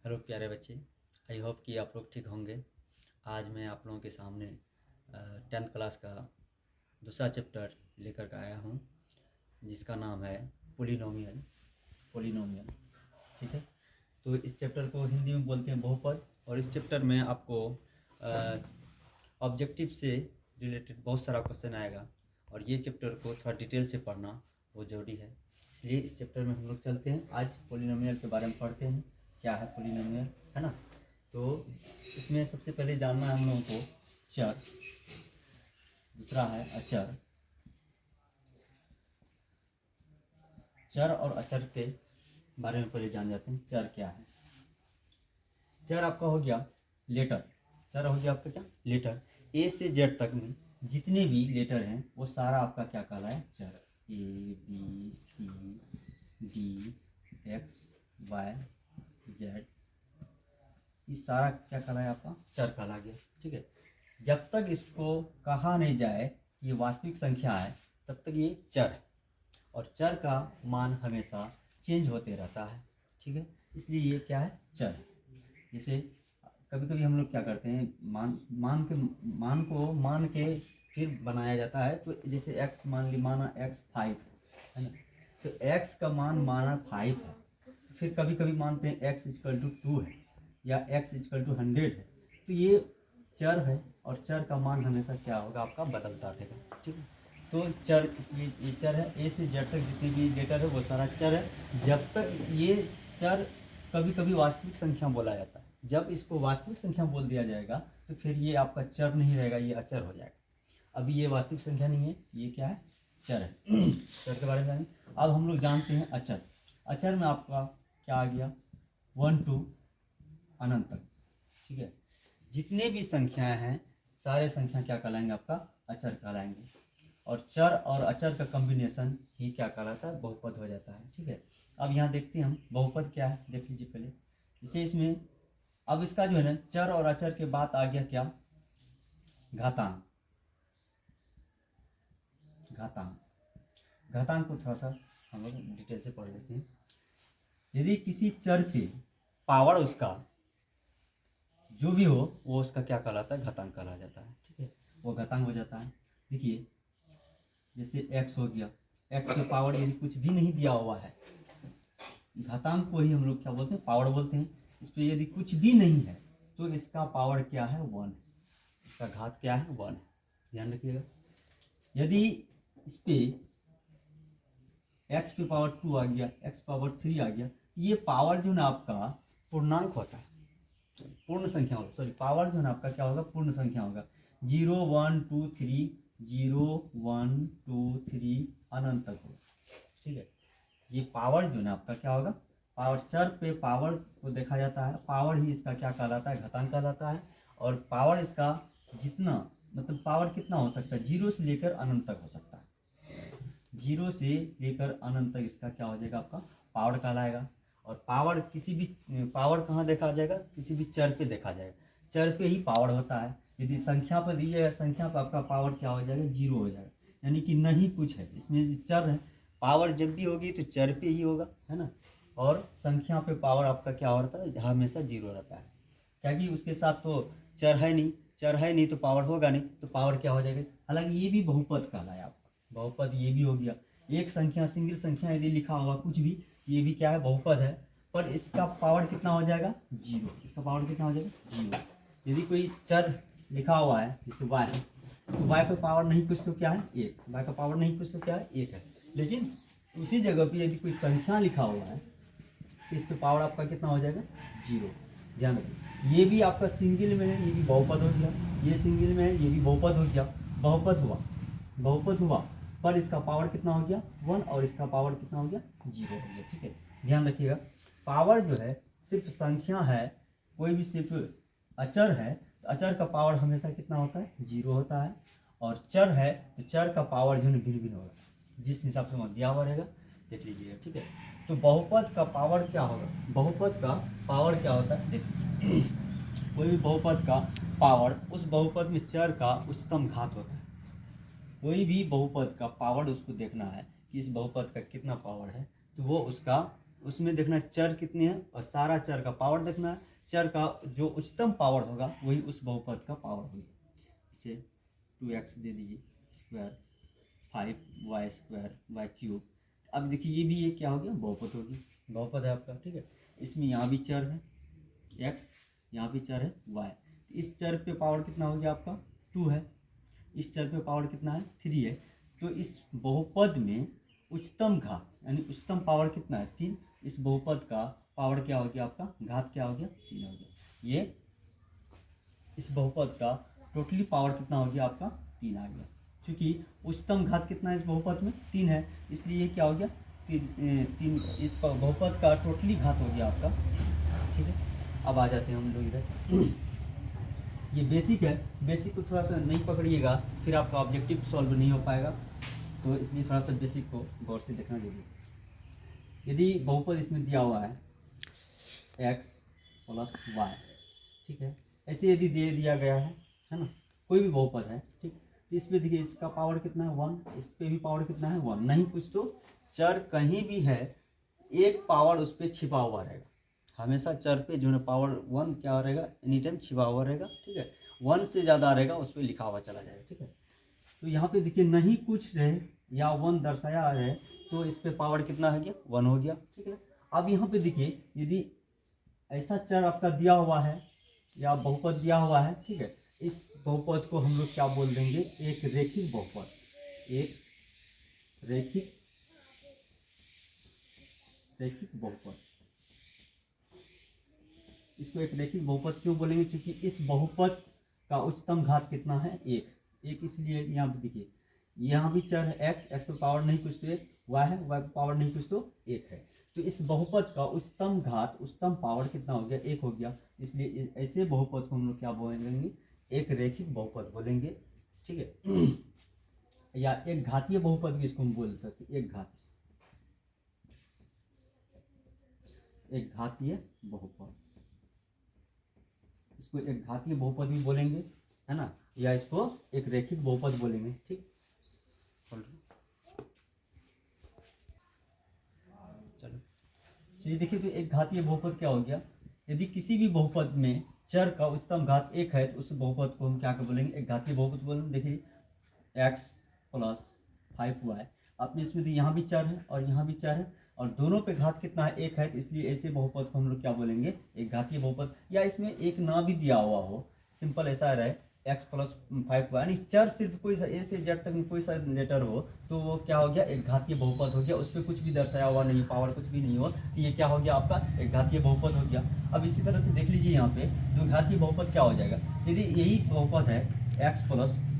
Hello प्यारे बच्चे, I hope कि आप लोग ठीक होंगे। आज मैं आप लोगों के सामने 10th क्लास का दूसरा चैप्टर लेकर के आया हूँ, जिसका नाम है पोलिनोमियल। ठीक है, तो इस चैप्टर को हिंदी में बोलते हैं बहुपद। और इस चैप्टर में आपको ऑब्जेक्टिव से रिलेटेड बहुत सारा क्वेश्चन आएगा, और ये चैप्टर को थोड़ा डिटेल से पढ़ना बहुत ज़रूरी है। इसलिए इस चैप्टर में हम लोग चलते हैं। आज पोलिनोमियल के बारे में पढ़ते हैं, क्या है पोलिनोमियल, है ना। तो इसमें सबसे पहले जानना है हम लोगों को चर, दूसरा है अचर। चर और अचर के बारे में पहले जान जाते हैं। चर क्या है? चर आपका हो गया लेटर। चर हो गया आपका क्या? लेटर। ए से जेड तक में जितने भी लेटर हैं वो सारा आपका क्या कहलाए? चर। A B C D X Y Z, ये सारा क्या कहलाया? आपका चर कहला गया। ठीक है, जब तक इसको कहा नहीं जाए ये वास्तविक संख्या है तब तक ये चर है, और चर का मान हमेशा चेंज होते रहता है। ठीक है, इसलिए ये क्या है? चर है। जैसे कभी कभी हम लोग क्या करते हैं, मान के फिर बनाया जाता है। तो जैसे x माना x 5 है ना, तो x का मान माना 5 है, फिर कभी कभी मानते हैं x = 2 है या x = 100 है। तो ये चर है, और चर का मान हमेशा क्या होगा? आपका बदलता रहेगा। ठीक है, तो चर इसलिए ये चर है। ए से जेड तक जितने भी लेटर है वो सारा चर है। जब तक ये चर कभी कभी वास्तविक संख्या बोला जाता है, जब इसको वास्तविक संख्या बोल दिया जाएगा तो फिर ये आपका चर नहीं रहेगा, ये अचर हो जाएगा। अभी ये वास्तविक संख्या नहीं है, ये क्या है? चर है। चर के बारे में जानें। अब हम लोग जानते हैं अचर। अचर में आपका क्या आ गया? 1 to अनंत तक। ठीक है, जितने भी संख्याएं हैं सारे संख्या क्या कहलाएंगे? आपका अचर कहलाएंगे। और चर और अचर का कॉम्बिनेशन ही क्या कहलाता है? बहुपद हो जाता है। ठीक है, अब यहाँ देखते हैं हम बहुपद क्या है, देख लीजिए पहले। इसे इसमें अब इसका जो है ना, चर और अचर के बाद आ गया क्या? घातांक। घातांक को थोड़ा सा हम लोग डिटेल से पढ़ लेते हैं। यदि किसी चर के पावर उसका जो भी हो वो उसका क्या कहलाता है? घातांक कहला जाता है। ठीक है, वो घातांक हो जाता है। देखिए जैसे x हो गया, x के पावर यदि कुछ भी नहीं दिया हुआ है, घातांक को ही हम लोग क्या बोलते हैं? पावर बोलते हैं। इस पर यदि कुछ भी नहीं है तो इसका पावर क्या है? 1। इसका घात क्या है? 1 है, ध्यान रखिएगा। यदि इस पे x पे पावर 2 आ गया, x पावर 3 आ गया, ये पावर जो ना आपका पूर्णांक होता है, पूर्ण संख्या होगा। सॉरी, पावर जो है ना आपका क्या होगा? पूर्ण संख्या होगा। 0 1 2 3, 0 1 2 3 अनंत तक होगा। ठीक है, ये पावर जो है ना आपका क्या होगा? पावर। चर पे पावर को देखा जाता है, पावर ही इसका क्या कहलाता है? घातांक कहलाता है। और पावर इसका जितना, मतलब पावर कितना हो सकता है? 0 से लेकर अनंत तक हो सकता है। 0 से लेकर अनंत तक इसका क्या हो जाएगा? आपका पावर कहलाएगा। और पावर किसी भी, पावर कहाँ देखा जाएगा? किसी भी चर पे देखा जाएगा। चर पे ही पावर होता है। यदि संख्या पर दी जाएगा, संख्या पर आपका पावर क्या हो जाएगा? 0 हो जाएगा, यानी कि नहीं कुछ है इसमें। चर है, पावर जब भी होगी तो चर पे ही होगा, है ना। और संख्या पे पावर आपका क्या होता है? हमेशा 0 रहता है, क्योंकि उसके साथ तो चर है नहीं। चर है नहीं तो पावर होगा नहीं, तो पावर क्या हो जाएगा? हालांकि ये भी बहुपद कहलाया आपका, बहुपद ये भी हो गया। एक संख्या, सिंगल संख्या यदि लिखा होगा कुछ भी, ये भी क्या है? बहुपद है। पर इसका पावर कितना हो जाएगा? 0। इसका पावर कितना हो जाएगा? 0। यदि कोई चर लिखा हुआ है जैसे y है, तो y पे पावर नहीं कुछ तो क्या है? 1। y का पावर नहीं कुछ तो क्या है? 1 है। लेकिन उसी जगह पे यदि कोई संख्या लिखा हुआ है तो इस पे पावर आपका कितना हो जाएगा? 0। ध्यान रखिए, ये भी आपका सिंगल में है, ये भी बहुपद हो गया। ये सिंगल में है, ये भी बहुपद हो गया। बहुपद हुआ, पर इसका पावर कितना हो गया? 1, और इसका पावर कितना हो गया? 0 हो गया। ठीक है, ध्यान रखिएगा। पावर जो है सिर्फ संख्या है, कोई भी सिर्फ अचर है तो अचर का पावर हमेशा कितना होता है? 0 होता है। और चर है तो चर का पावर जो है भिन्न भिन्न होगा, जिस हिसाब से वहाँ दिया हुआ रहेगा, देख लीजिएगा। ठीक है, तो बहुपद का पावर क्या होगा? बहुपद का पावर क्या होता है? देखिए, कोई भी बहुपद का पावर, उस बहुपद में चर का उच्चतम घात होता है। कोई भी बहुपद का पावर उसको देखना है कि इस बहुपद का कितना पावर है, तो वो उसका उसमें देखना चर कितने हैं और सारा चर का पावर देखना है। चर का जो उच्चतम पावर होगा वही उस बहुपद का पावर होगी। इसे 2x दे दीजिए स्क्वायर 5y² बाय क्यूब। अब देखिए ये भी ये क्या हो गया, बहुपद होगी, बहुपद है आपका, ठीक है। इसमें यहाँ भी चर है x, यहाँ भी चर है y। इस चर पे पावर कितना हो गया आपका 2 है, इस चर पे पावर कितना है 3 है। तो इस बहुपद में उच्चतम घात यानी उच्चतम पावर कितना है 3। इस बहुपद का पावर क्या हो गया आपका, घात क्या हो गया 3 हो गया। ये इस बहुपद का टोटली पावर कितना हो गया आपका 3 आ गया। क्योंकि उच्चतम घात कितना है इस बहुपद में 3 है, इसलिए ये क्या हो गया 3 इस बहुपद का टोटली घात हो गया आपका, ठीक है। अब आ जाते हैं हम लोग इधर। ये बेसिक है, बेसिक को थोड़ा सा नहीं पकड़िएगा फिर आपका ऑब्जेक्टिव सॉल्व नहीं हो पाएगा, तो इसलिए थोड़ा सा बेसिक को गौर से देखना जरूरी है। यदि बहुपद इसमें दिया हुआ है x + y, ठीक है, ऐसे यदि दे दिया गया है ना, कोई भी बहुपद है, ठीक, तो इस पे देखिए इसका पावर कितना है 1, इस पे भी पावर कितना है 1, नहीं कुछ तो चर कहीं भी है एक पावर उस पर छिपा हुआ रहेगा। हमेशा चर पे जो है पावर 1 क्या रहेगा, एनी टाइम छिपा हुआ रहेगा, ठीक है। 1 से ज़्यादा रहेगा उस पर लिखा हुआ चला जाएगा, ठीक है। तो यहाँ पे देखिए नहीं कुछ रहे या 1 दर्शाया रहे तो इस पे पावर कितना हो गया 1 हो गया, ठीक है। अब यहाँ पे देखिए यदि ऐसा चर आपका दिया हुआ है या बहुपद दिया हुआ है, ठीक है, इस बहुपद को हम लोग क्या बोल देंगे, एक रेखिक बहुपद, एक रेखिक बहुपद। इसको एक रेखिक बहुपद क्यों बोलेंगे, क्योंकि इस बहुपद का उच्चतम घात कितना है 1, इसलिए यहाँ पे देखिए यहाँ भी चर है x पे पावर नहीं कुछ तो 1, y है y पे पावर नहीं कुछ तो 1 है। तो इस बहुपद का उच्चतम घात उच्चतम पावर कितना हो गया 1 हो गया, इसलिए ऐसे बहुपद को हम लोग क्या बोलेंगे, एक रेखिक बहुपद बोलेंगे, ठीक है। या एक घातीय बहुपद भी इसको हम बोल सकते, एक घातीय बहुपद, इसको एक घातीय बहुपद भी बोलेंगे, है ना, या इसको एक रेखिक बहुपद बोलेंगे, ठीक। चलो चलिए देखिए, तो एक घातीय बहुपद क्या हो गया, यदि किसी भी बहुपद में चर का उच्चतम घात 1 है तो उस बहुपद को हम क्या बोलेंगे, एक घातीय बहुपद बोलेंगे। देखिए x + 5y, आपने इसमें तो यहाँ भी चर है और यहाँ भी चर है और दोनों पे घात कितना है 1 है, तो इसलिए ऐसे बहुपद को हम लोग क्या बोलेंगे, एक घातीय बहुपद। या इसमें एक ना भी दिया हुआ हो, सिंपल ऐसा रहे x + 5y, यानी चर सिर्फ कोई सा ए से जेड तक में कोई सा लेटर हो तो वो क्या हो गया, एक घातीय बहुपद हो गया। उस पर कुछ भी दर्शाया हुआ नहीं, पावर कुछ भी नहीं हो, तो ये क्या हो गया आपका एक घातीय बहुपद हो गया। अब इसी तरह से देख लीजिए यहाँ पे द्विघातीय बहुपद क्या हो जाएगा, यदि यही बहुपद है x +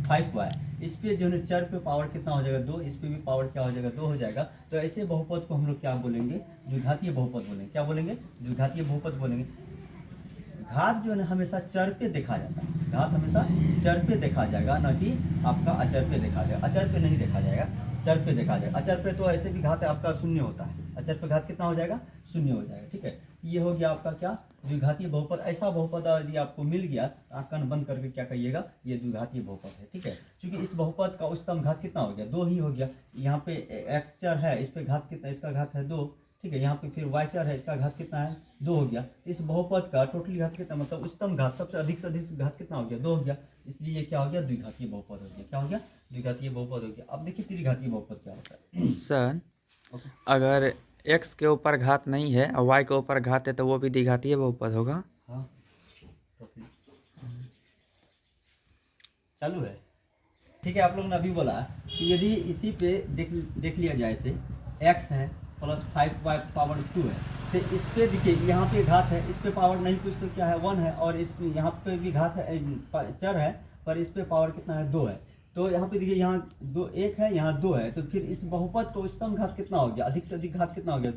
5y, इस पे जो है चर पे पावर कितना हो जाएगा 2, इस पे भी पावर क्या हो जाएगा 2 हो जाएगा। तो ऐसे बहुपद को हम लोग क्या बोलेंगे, द्विघातीय बहुपद बोलेंगे। क्या बोलेंगे, द्विघातीय बहुपद बोलेंगे। घात जो है हमेशा चर पे देखा जाता है, घात हमेशा चर पे देखा जाएगा, न कि आपका अचर पे देखा जाएगा। अचर पे नहीं देखा जाएगा, चर पे देखा जाएगा। अचर पे तो ऐसे भी घात आपका शून्य होता है, अचर पे घात कितना हो जाएगा, शून्य हो जाएगा, ठीक है। ये हो गया आपका क्या, द्विघातीय बहुपद। ऐसा बहुपद यदि आपको मिल गया आँख कान बंद करके क्या कहिएगा, ये द्विघातीय बहुपद है, ठीक है। क्योंकि इस बहुपद का उच्चतम घात कितना हो गया 2 ही हो गया। यहाँ पे x चर है, इस पे घात कितना, इसका घात है 2, ठीक है। यहाँ पे फिर y चर है, इसका घात कितना है 2 हो गया। इस बहुपद का टोटली घात कितना, मतलब उच्चतम घात सबसे अधिक से अधिक घात कितना हो गया 2 हो गया, इसलिए ये क्या हो गया द्विघातीय बहुपद हो गया। क्या हो गया, द्विघातीय बहुपद हो गया। अब देखिए त्रिघातीय बहुपद क्या होता है। सर अगर x के ऊपर घात नहीं है और y के ऊपर घात है तो वो भी द्विघातीय बहुपद होगा। हाँ चालू है, ठीक है। आप लोगों ने अभी बोला कि यदि इसी पे देख लिया जाए, से x है + 5y पावर 2 है, तो इस पे देखिए यहाँ पे घात है, इस पे पावर नहीं कुछ तो क्या है 1 है, और इस यहाँ पे भी घात है, चर है, पर इस पे पावर कितना है 2 है। तो यहाँ पे देखिए यहाँ 1 है, यहाँ 2 है, तो फिर इस बहुपद को उच्चतम घात कितना हो गया, अधिक से अधिक घात कितना हो गया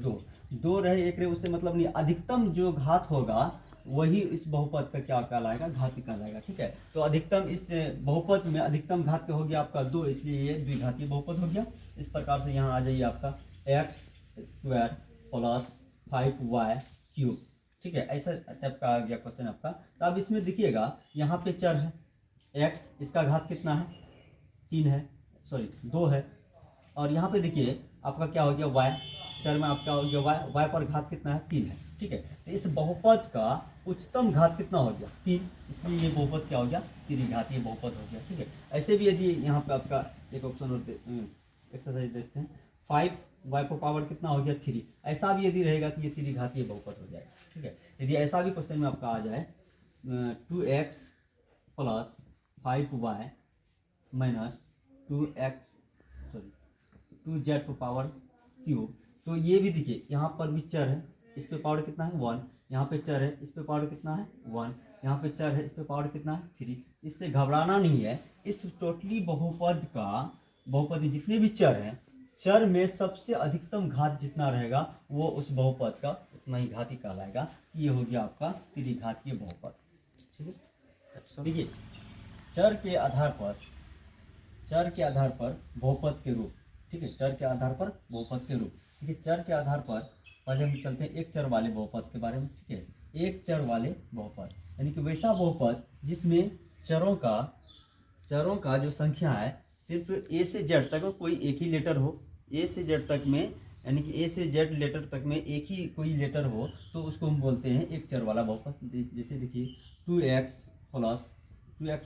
2 रहे 1 रहे उससे मतलब नहीं, अधिकतम जो घात होगा वही इस बहुपद का क्या कहलाएगा, घाती कहलाएगा, ठीक है। तो अधिकतम इस बहुपद में अधिकतम घात पे हो गया आपका 2, इसलिए ये द्विघातीय बहुपद हो गया। इस प्रकार से यहाँ आ जाइए आपका x² + 5y³, ठीक है। ऐसा टाइप का आ गया क्वेश्चन आपका। तो अब इसमें देखिएगा यहाँ पे चर है x, इसका घात कितना है 3 है, सॉरी 2 है, और यहाँ पे देखिए आपका क्या हो गया y, चर में आपका हो गया y, y पर घात कितना है 3 है, ठीक है। तो इस बहुपद का उच्चतम घात कितना हो गया 3, इसलिए ये बहुपद क्या हो गया त्रिघातीय बहुपद हो गया, ठीक है। ऐसे भी यदि यहाँ पे आपका एक ऑप्शन और एक्सरसाइज देखते हैं 5y पर पावर कितना हो गया 3, ऐसा भी यदि रहेगा तो ये त्रिघातीय बहुपद हो जाएगा, ठीक है। यदि ऐसा भी क्वेश्चन में आपका आ जाए 2x plus 5y minus 2z पर पावर क्यूब, तो ये भी देखिए यहाँ पर भी चर है, इस पे पावर कितना है 1, यहाँ पे चर है, इस पे पावर कितना है 1, यहाँ पे चर है, इस पे पावर कितना है 3। इससे घबराना नहीं है, इस टोटली बहुपद का बहुपद में जितने भी चर हैं, चर में सबसे अधिकतम घात जितना रहेगा वो उस बहुपद का उतना ही घाती कहलाएगा। ये हो गया आपका त्रिघातीय बहुपद, ठीक है। देखिए चर के आधार पर बहुपद के रूप, ठीक है, चर के आधार पर बहुपद के रूप। देखिए चर के आधार पर पहले हम चलते हैं एक चर वाले बहुपद के बारे में, ठीक है। एक चर वाले बहुपद यानी कि वैसा बहुपद जिसमें चरों का जो संख्या है सिर्फ ए से जेड तक में कोई एक ही लेटर हो, ए से जेड तक में यानी कि ए से जेड लेटर तक में एक ही कोई लेटर हो, तो उसको हम बोलते हैं एक चर वाला बहुपद। जैसे देखिए 2x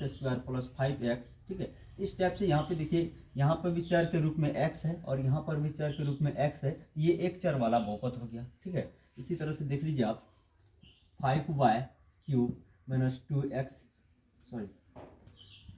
स्क्वायर प्लस 5x, ठीक है। इस टाइप से यहाँ पे देखिए यहाँ पर भी चर के रूप में x है और यहाँ पर भी चर के रूप में x है, ये एक चर वाला बहुपद हो गया, ठीक है। इसी तरह से देख लीजिए आप 5y cube minus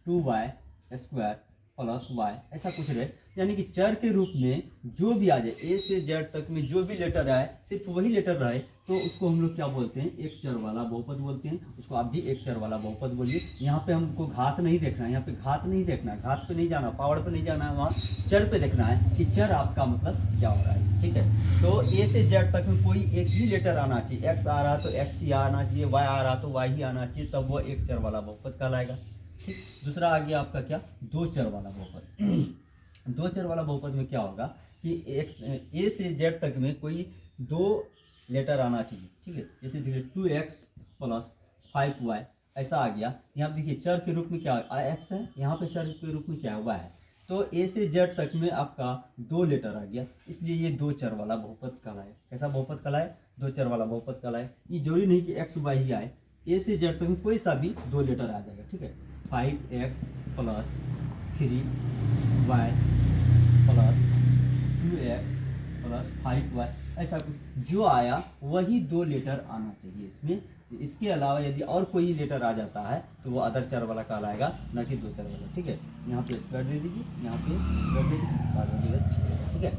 2y square plus y, ऐसा कुछ रहे, यानी कि चर के रूप में जो भी आ जाए ए से जेड तक में जो भी लेटर आए सिर्फ वही लेटर रहे, तो उसको हम लोग क्या बोलते हैं एक चर वाला बहुपद बोलते हैं। उसको आप भी एक चर वाला बहुपद बोलिए। यहाँ पे हमको घात नहीं देखना है, यहाँ पे घात नहीं देखना है, घात पे नहीं जाना, पावर पे नहीं जाना है, वहाँ चर पे देखना है कि चर आपका मतलब क्या हो रहा है, ठीक है। तो ए से जेड तक में कोई एक ही लेटर आना चाहिए, एक्स आ रहा तो एक्स ही आना चाहिए, वाई आ रहा तो वाई ही आना चाहिए, तब वो एक चर वाला बहुपद कहलाएगा, ठीक। दूसरा आ गया आपका क्या दो चर वाला बहुपद। दो चर वाला बहुपद में क्या होगा कि एक्स ए से जेड तक में कोई दो लेटर आना चाहिए, ठीक है। जैसे देखिए 2x प्लस 5y ऐसा आ गया। यहाँ देखिए चर के रूप में क्या है x है, यहाँ पे चर के रूप में क्या है y है, तो ए से जेड तक में आपका दो लेटर आ गया, इसलिए ये दो चर वाला बहुपद कहलाए। कैसा बहुपद कहलाए दो चर वाला बहुपद कहलाए। ये जरूरी नहीं कि x y ही आए, ए से जेड तक में कोई सा भी दो लेटर आ जाएगा, ठीक है। 5x plus 3y plus 2x plus 5y ऐसा कुछ जो आया वही दो लेटर आना चाहिए इसमें। इसके अलावा यदि और कोई लेटर आ जाता है तो वो अदर चर वाला कहलाएगा, न कि दो चर वाला, ठीक है। यहाँ पे स्क्वायर दे दीजिए, यहाँ पे स्क्वायर दे दीजिए, ठीक है।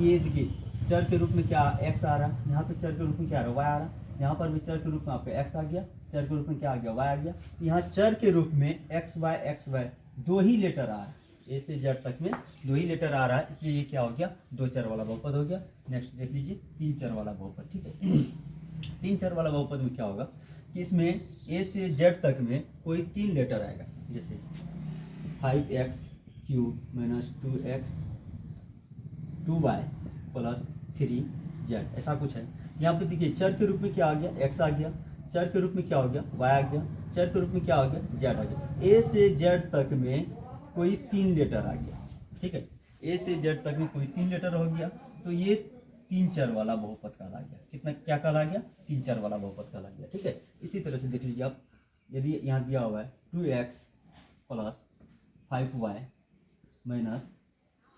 ये देखिए चर के रूप में क्या x आ रहा है, यहाँ पे चर के रूप में क्या आ रहा है y आ रहा है, यहाँ पर भी चर के रूप में आपका x आ गया, चर के रूप में क्या आ गया y आ गया। यहाँ चर के रूप में x y दो ही लेटर आ रहा है, ए से जेड तक में दो ही लेटर आ रहा है, इसलिए ये क्या हो गया दो चर वाला बहुपद हो गया। नेक्स्ट देख लीजिए तीन चर वाला बहुपद, ठीक है। तीन चर वाला बहुपद में क्या होगा कि इसमें ए से जेड तक में कोई तीन लेटर आएगा, जैसे 5x cube minus 2x 2y plus 3z ऐसा कुछ है। यहाँ पे देखिए चर के रूप में क्या आ गया x आ गया, चर के रूप में क्या हो गया y आ गया, चर के रूप में क्या आ गया z आ गया। ए से जेड तक में कोई तीन लेटर आ गया, ठीक है। ए से जेड तक में कोई तीन लेटर हो गया, तो ये तीन चर वाला बहुपद कहला गया। कितना क्या कहला गया तीन चर वाला बहुपद कहला गया, ठीक है। इसी तरह से देख लीजिए आप, यदि यहाँ दिया हुआ है 2x plus 5y minus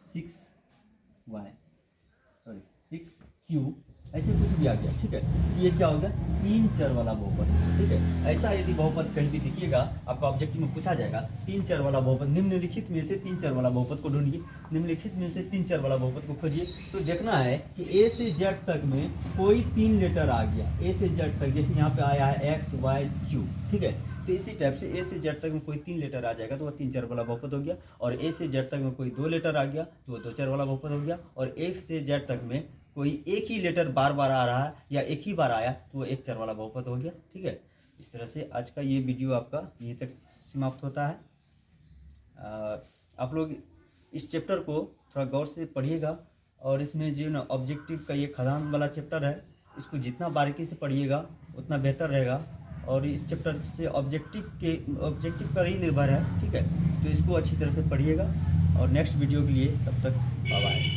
6q ऐसे कुछ भी आ गया, ठीक है। ये क्या होगा तीन चर वाला बहुपद, ठीक है। ऐसा यदि बहुपद कहीं भी दिखिएगा आपका ऑब्जेक्टिव में पूछा जाएगा तीन चर वाला बहुपद, निम्नलिखित में से तीन चर वाला बहुपद को ढूंढिए, निम्नलिखित में से तीन चर वाला बहुपद को खोजिए। तो देखना है कि ए से जेड तक में कोई तीन लेटर आ गया, ए से जेड तक, जैसे यहाँ पे आया है x y q, ठीक है। तो इसी टाइप से ए से जेड तक में कोई तीन लेटर आ जाएगा तो वह तीन चर वाला बहुपद हो गया, और ए से जेड तक में कोई दो लेटर आ गया तो वह दो चर वाला बहुपद हो गया, और एक से जेड तक में कोई एक ही लेटर बार बार आ रहा है या एक ही बार आया तो वो एक चर वाला बहुपद हो गया, ठीक है। इस तरह से आज का ये वीडियो आपका यहीं तक समाप्त होता है। आप लोग इस चैप्टर को थोड़ा गौर से पढ़िएगा, और इसमें जो ना ऑब्जेक्टिव का ये खदान वाला चैप्टर है, इसको जितना बारीकी से पढ़िएगा उतना बेहतर रहेगा, और इस चैप्टर से ऑब्जेक्टिव पर ही निर्भर है, ठीक है। तो इसको अच्छी तरह से पढ़िएगा, और नेक्स्ट वीडियो के लिए तब तक बाय बाय।